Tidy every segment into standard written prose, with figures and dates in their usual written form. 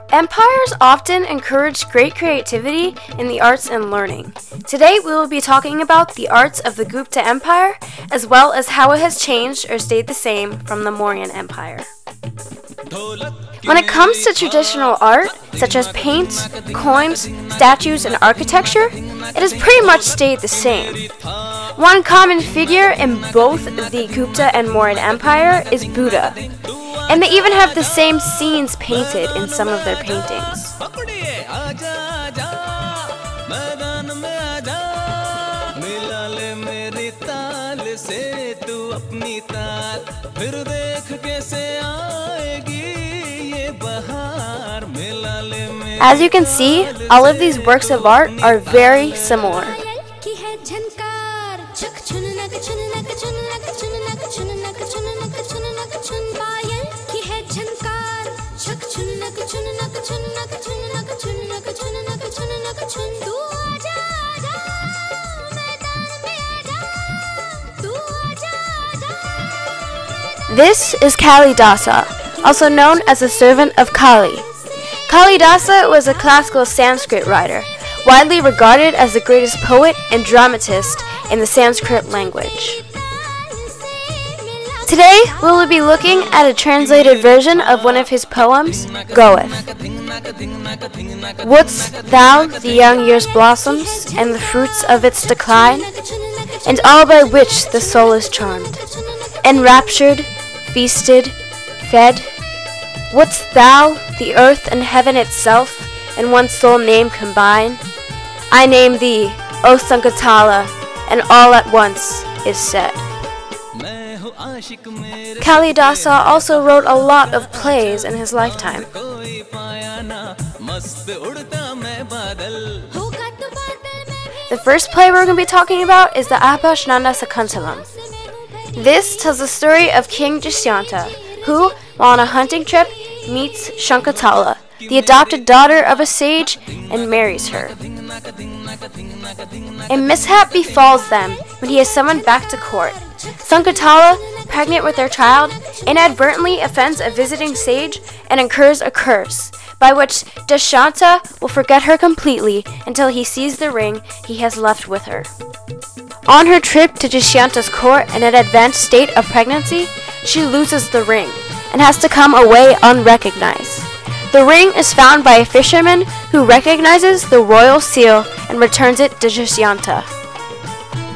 Empires often encouraged great creativity in the arts and learning. Today we will be talking about the arts of the Gupta Empire, as well as how it has changed or stayed the same from the Mauryan Empire. When it comes to traditional art, such as paints, coins, statues, and architecture, it has pretty much stayed the same. One common figure in both the Gupta and Mauryan Empire is Buddha, and they even have the same scenes painted in some of their paintings. As you can see, all of these works of art are very similar. This is Kalidasa, also known as the servant of Kali. Kalidasa was a classical Sanskrit writer, widely regarded as the greatest poet and dramatist in the Sanskrit language. Today, we will be looking at a translated version of one of his poems, Goeth. Wouldst thou the young year's blossoms and the fruits of its decline, and all by which the soul is charmed, enraptured, feasted, fed? Wouldst thou the earth and heaven itself in one sole name combine? I name thee, O Sankatala, and all at once is said. Kalidasa also wrote a lot of plays in his lifetime. The first play we're going to be talking about is the Abhashnanda Sakuntalam. This tells the story of King Dushyanta, who, while on a hunting trip, meets Shankatala, the adopted daughter of a sage, and marries her. A mishap befalls them when he is summoned back to court. Sankatala, pregnant with their child, inadvertently offends a visiting sage and incurs a curse, by which Dushyanta will forget her completely until he sees the ring he has left with her. On her trip to Dushyanta's court in an advanced state of pregnancy, she loses the ring and has to come away unrecognized. The ring is found by a fisherman who recognizes the royal seal and returns it to Dushyanta.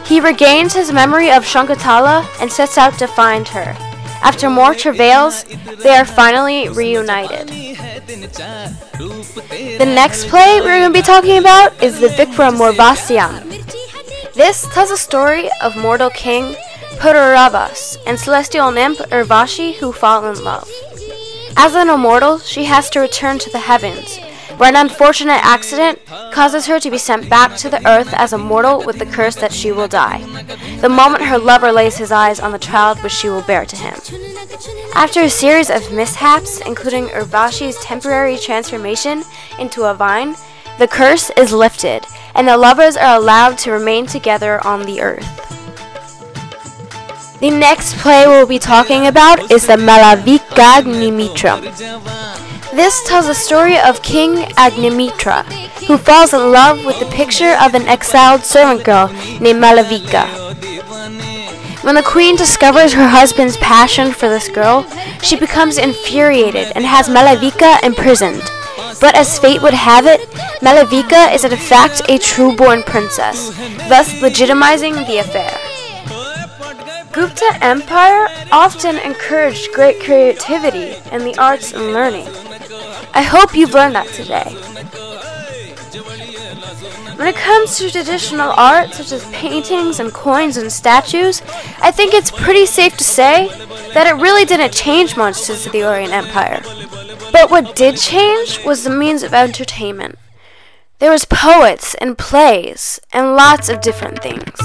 He regains his memory of Shankatala and sets out to find her. After more travails, they are finally reunited. The next play we're going to be talking about is the Vikramorvasyam. This tells the story of mortal king Pururabhas and celestial nymph Urvashi who fall in love. As an immortal, she has to return to the heavens, where an unfortunate accident causes her to be sent back to the earth as a mortal with the curse that she will die, the moment her lover lays his eyes on the child which she will bear to him. After a series of mishaps, including Urvashi's temporary transformation into a vine, the curse is lifted, and the lovers are allowed to remain together on the earth. The next play we'll be talking about is the Malavika Agnimitram. This tells the story of King Agnimitra, who falls in love with the picture of an exiled servant girl named Malavika. When the queen discovers her husband's passion for this girl, she becomes infuriated and has Malavika imprisoned. But as fate would have it, Malavika is in fact a true-born princess, thus legitimizing the affair. Gupta Empire often encouraged great creativity in the arts and learning. I hope you've learned that today. When it comes to traditional art, such as paintings and coins and statues, I think it's pretty safe to say that it really didn't change much since the Mauryan Empire. But what did change was the means of entertainment. There was poets and plays and lots of different things.